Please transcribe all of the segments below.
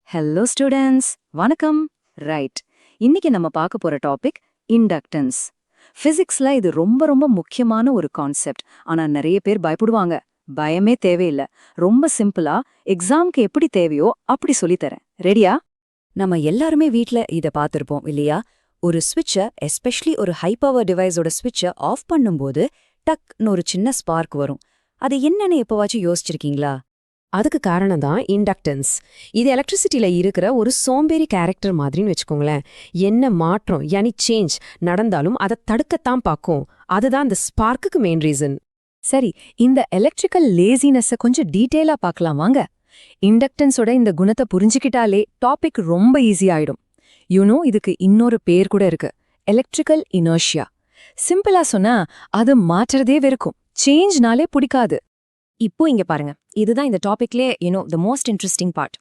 Hello students, வணக்கம். Right, இன்னைக்கு நம்ம பார்க்க போற டாபிக் இண்டக்டன்ஸ். பிசிக்ஸ்ல இது ரொம்ப ரொம்ப முக்கியமான ஒரு கான்செப்ட். ஆனா நிறைய பேர் பயப்படுவாங்க. பயமே தேவையில்லை. ரொம்ப சிம்பிளா எக்ஸாம்க்கு எப்படி தேவையோ அப்படி சொல்லித்தரேன். ரெடியா? நம்ம எல்லாருமே வீட்ல இத பார்த்திருப்போம் இல்லையா? ஒரு ஸ்விட்சை, எஸ்பெஷலி ஒரு ஹை பவர் டிவைஸோட ஸ்விட்சை ஆஃப் பண்ணும்போது டக்னு ஒரு சின்ன ஸ்பார்க் வரும். அது என்னன்னு எப்பவாச்சும் யோசிச்சிருக்கீங்களா? அதுக்கு காரணம் தான் இண்டக்டன்ஸ். இது எலக்ட்ரிசிட்டியில இருக்கிற ஒரு சோம்பேறி கேரக்டர் மாதிரின்னு வச்சுக்கோங்களேன். என்ன மாற்றம் யானி சேஞ்ச் நடந்தாலும் அதை தடுக்கத்தான் பார்க்கும். அதுதான் இந்த ஸ்பார்க்குக்கு மெயின் ரீசன். சரி, இந்த எலக்ட்ரிக்கல் லேசினஸை கொஞ்சம் டீட்டெயிலா பார்க்கலாம் வாங்க. இண்டக்டன்ஸோட இந்த குணத்தை புரிஞ்சுக்கிட்டாலே டாபிக் ரொம்ப ஈஸி ஆயிடும். இதுக்கு இன்னொரு பேர் கூட இருக்கு, எலக்ட்ரிக்கல் இனர்ஷியா. சிம்பிளா சொன்னா அது மாற்றதே வெறுக்கும், சேஞ்ச்னாலே பிடிக்காது. இப்போ இங்க பாருங்க, இதுதான் இந்த டாபிக்லே த மோஸ்ட் இன்ட்ரெஸ்டிங் பார்ட்.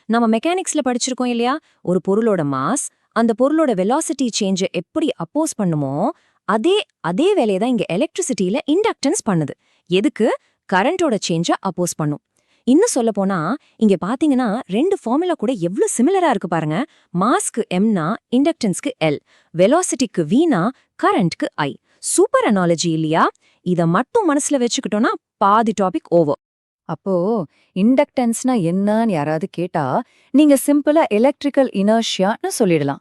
நம்ம மெக்கானிக்ஸ்ல படிச்சிருக்கோம் இல்லையா? ஒரு பொருளோட மாஸ் அந்த பொருளோட வெலாசிட்டி சேஞ்சை எப்படி அப்போஸ் பண்ணுமோ அதே வேலையை தான் இங்க எலக்ட்ரிசிட்டியில இண்டக்டன்ஸ் பண்ணுது. எதுக்கு? கரண்டோட சேஞ்சை அப்போஸ் பண்ணும். இன்னும் சொல்ல போனா இங்க பாத்தீங்கன்னா ரெண்டு ஃபார்முலா கூட எவ்வளவு சிமிலரா இருக்கு பாருங்க. மாஸ்க்கு எம்னா இண்டக்டன்ஸ்க்கு எல், வெலாசிட்டிக்கு வீனா கரண்ட்க்கு ஐ. சூப்பர் அனாலஜி இல்லையா? இத மட்டும் மனசுல வச்சுக்கிட்டோம்னா பாதி டாபிக் ஓவர். அப்போ இண்டக்டன்ஸ்னா என்னன்னு யாராவது கேட்டா நீங்க சிம்பிளா எலக்ட்ரிக்கல் இனர்ஷியான்னு சொல்லிடலாம்.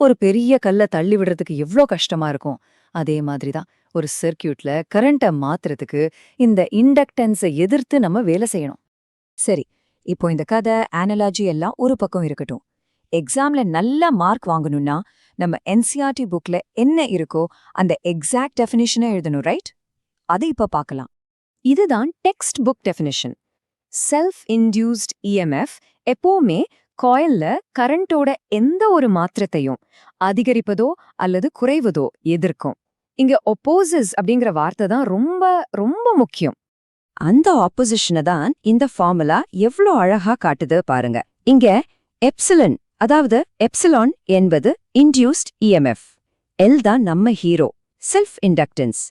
ஒரு பெரிய கல்லை தள்ளி விடுறதுக்கு எவ்வளோ கஷ்டமா இருக்கும், அதே மாதிரிதான் ஒரு சர்க்கியூட்ல கரண்ட்டை மாத்துறதுக்கு இந்த இண்டக்டன்ஸை எதிர்த்து நம்ம வேலை செய்யணும். சரி, இப்போ இந்த கதை அனாலஜி எல்லாம் ஒரு பக்கம் இருக்கட்டும். எக்ஸாம்ல நல்ல மார்க் வாங்கணும்னா நம்ம என்சிஆர்டி புக்ல என்ன இருக்கோ அந்த எக்ஸாக்ட் டெஃபினிஷனை எழுதணும், ரைட்? அதை இப்ப பார்க்கலாம். இதுதான் text book definition. Self induced EMF எப்பவுமே காயில்ல கரண்டோட எந்த ஒரு மாற்றத்தையும் அதிகரிப்பதோ அல்லது குறைவதோ எதிர்க்கும். இங்க ஒப்போசிஸ் அப்படிங்கிற வார்த்தை தான் ரொம்ப ரொம்ப முக்கியம். அந்த ஆப்போசிஷனை தான் இந்த ஃபார்முலா எவ்வளோ அழகா காட்டுது பாருங்க. இங்க எப்சிலன், அதாவது எப்சிலான் என்பது இன்டியூஸ்ட் இஎம்எஃப், எல் தான் நம்ம ஹீரோ, செல்ஃப் இண்டக்டன்ஸ்.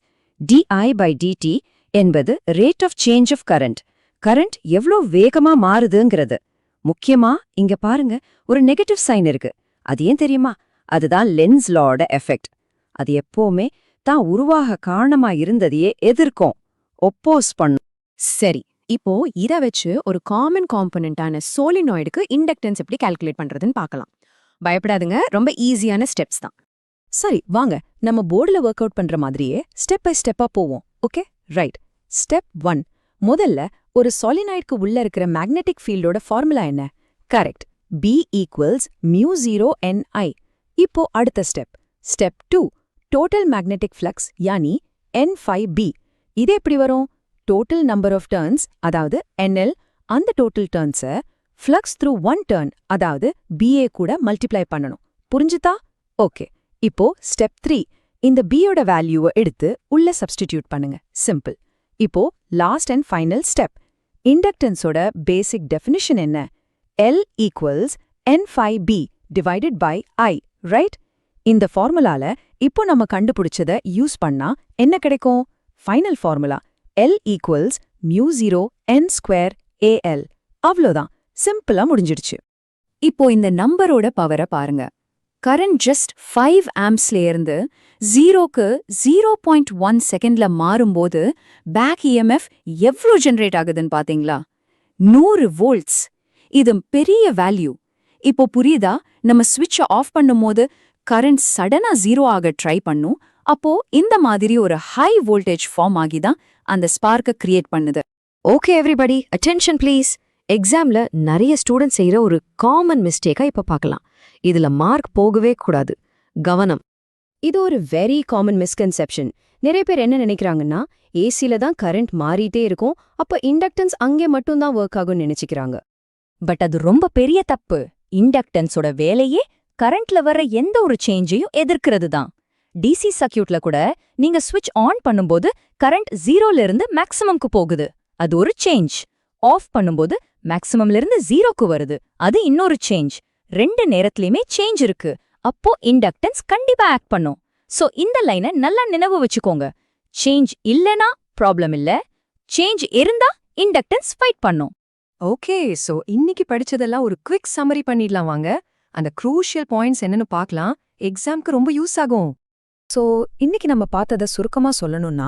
di/dt என்பது rate of change of current, current எவ்வளோ வேகமா மாறுதுங்கிறது. முக்கியமா இங்க பாருங்க, ஒரு நெகட்டிவ் சைன் இருக்கு. அது ஏன் தெரியுமா? அதுதான் லென்ஸ் லாவோட எஃபெக்ட். அது எப்பவுமே தான் உருவாக காரணமா இருந்ததையே எதிர்க்கும், ஒப்போஸ் பண்ணும். சரி, இப்போ இத வச்சு ஒரு காமன் காம்பனண்டான சோலினாய்டுக்கு இண்டக்டன்ஸ் எப்படி கால்குலேட் பண்றதுன்னு பார்க்கலாம். பயப்படாதுங்க, ரொம்ப ஈஸியான ஸ்டெப்ஸ் தான். சரி வாங்க, நம்ம போர்டுல ஒர்க் அவுட் பண்ற மாதிரியே ஸ்டெப் பை ஸ்டெப்பா போவோம். Okay, right. ஸ்டெப் 1. முதல்ல ஒரு சாலினாய்டுக்கு உள்ள இருக்கிற மேக்னெட்டிக் ஃபீல்டோட ஃபார்முலா என்ன? Correct, B = μ0NI. இப்போ அடுத்த step, step 2. Total magnetic flux யானி N5B. இது எப்படி வரும்? டோட்டல் நம்பர் ஆஃப் டர்ன்ஸ், அதாவது NL, அந்த டோட்டல் டர்ன்ஸை ஃப்ளக்ஸ் த்ரூ 1 டர்ன், அதாவது BA கூட மல்டிப்ளை பண்ணணும். புரிஞ்சுதா? ஓகே. இப்போ ஸ்டெப் 3. இந்த பியோட வேல்யூவை எடுத்து உள்ள சப்ஸ்டிடியூட் பண்ணுங்க. சிம்பிள். இப்போ லாஸ்ட் அண்ட் ஃபைனல் ஸ்டெப். இண்டக்டன்ஸோட பேசிக் டெஃபினிஷன் என்ன? L = N5B divided by I, right? இந்த ஃபார்முலால இப்போ நம்ம கண்டுபிடிச்சத யூஸ் பண்ணா என்ன கிடைக்கும்? Final formula L = μ0N²AL. அவ்வளோதான், சிம்பிளா முடிஞ்சிடுச்சு. இப்போ இந்த நம்பரோட பவரை பாருங்க. கரண்ட் ஜஸ்ட் 5 ஆம்ப்ஸ்ல இருந்து 0க்கு 0.1 செகண்ட்ல மாறும்போது பேக் இஎம்எஃப் எவ்வளோ ஜெனரேட் ஆகுதுன்னு பாத்தீங்களா? 100 வோல்ட்ஸ். இது பெரிய வேல்யூ. இப்போ புரியுதா? நம்ம ஸ்விட்சை ஆஃப் பண்ணும்போது கரண்ட் சடனா 0 ஆக ட்ரை பண்ணும். அப்போ இந்த மாதிரி ஒரு ஹை வோல்டேஜ் ஃபார்ம் ஆகிதான் அந்த ஸ்பார்க்கை கிரியேட் பண்ணுது. Okay everybody, attention please. எக்ஸாம்ல நிறைய ஸ்டூடெண்ட் செய்யற ஒரு காமன் மிஸ்டேக்கா இப்ப பார்க்கலாம். இதுல மார்க் போகவே கூடாது, கவனம். இது ஒரு வெரி காமன் மிஸ்கன்செப்ஷன். நிறைய பேர் என்ன நினைக்கிறாங்கன்னா, ஏசில தான் கரண்ட் மாறிட்டே இருக்கும், அப்ப இண்டக்டன்ஸ் அங்கே மட்டும்தான் ஒர்க் ஆகும்னு நினைச்சுக்கிறாங்க. பட் அது ரொம்ப பெரிய தப்பு. இண்டக்டன்ஸோட வேலையே கரண்ட்ல வர எந்த ஒரு சேஞ்சையும் எதிர்க்கிறது தான். டிசி சர்க்கியூட்ல கூட நீங்க ஸ்விட்ச் ஆன் பண்ணும்போது கரண்ட் 0ல இருந்து மேக்ஸிமம்க்கு போகுது, அது ஒரு சேஞ்ச். ஆஃப் பண்ணும்போது மேக்ஸிமம்ல இருந்து 0க்கு வருது, அது இன்னொரு சேஞ்ச். ரெண்டு நேரத்திலயுமே சேஞ்ச் இருக்கு, அப்போ இண்டக்டன்ஸ் கண்டிப்பா ஆக்ட் பண்ணும். சோ இந்த லைனை நல்லா நினைவு வச்சுக்கோங்க. சேஞ்ச் இல்லனா ப்ராப்ளம் இல்ல, சேஞ்ச் இருந்தா இண்டக்டன்ஸ் ஃபைட் பண்ணும். ஓகே, சோ இன்னைக்கு படிச்சதெல்லாம் ஒரு குவிக் சம்மரி பண்ணிடலாம் வாங்க. அந்த க்ரூஷியல் பாயிண்ட்ஸ் என்னன்னு பார்க்கலாம். எக்ஸாம்க்கு ரொம்ப யூஸ் ஆகும். சோ இன்னைக்கு நம்ம பார்த்தத சுருக்கமா சொல்லணும்னா,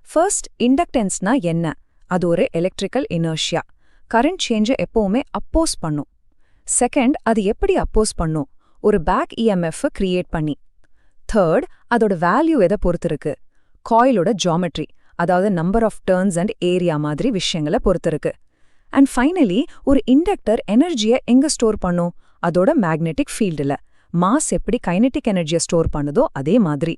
ஃபர்ஸ்ட் இண்டக்டன்ஸ்னா என்ன? அது ஒரு எலக்ட்ரிக்கல் இனர்ஷியா. கரண்ட் சேஞ்ச எப்பவுமே அப்போஸ் பண்ணும். செகண்ட், அது எப்படி அப்போஸ் பண்ணும்? ஒரு பேக் EMF கிரியேட் பண்ணி. தேர்ட், அதோட வேல்யூ எதை பொறுத்து இருக்கு? காயிலோட ஜியாமெட்ரி, அதாவது number of turns and area மாதிரி விஷயங்களை பொறுத்து இருக்கு. அண்ட் ஃபைனலி, ஒரு இண்டக்டர் எனர்ஜியை எங்க ஸ்டோர் பண்ணும்? அதோட மேக்னெட்டிக் ஃபீல்டுல. மாஸ் எப்படி கைனெட்டிக் எனர்ஜியை ஸ்டோர் பண்ணுதோ அதே மாதிரி.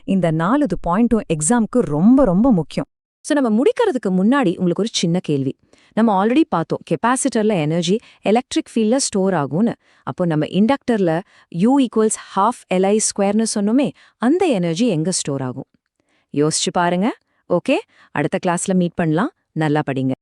இந்த 4 பாயிண்ட்டும் எக்ஸாம்க்கு ரொம்ப ரொம்ப முக்கியம். சோ நம்ம முடிக்கிறதுக்கு முன்னாடி உங்களுக்கு ஒரு சின்ன கேள்வி. நம்ம ஆல்ரெடி பார்த்தோம் கெப்பாசிட்டர்ல எனர்ஜி எலக்ட்ரிக் ஃபீல்ட்ல ஸ்டோர் ஆகும்னு. அப்போ நம்ம இண்டக்டர்ல U = ½ Li² சொன்னோமே, அந்த எனர்ஜி எங்க ஸ்டோர் ஆகும்? யோசிச்சு பாருங்க. ஓகே, அடுத்த கிளாஸ்ல மீட் பண்ணலாம். நல்லா படிங்க.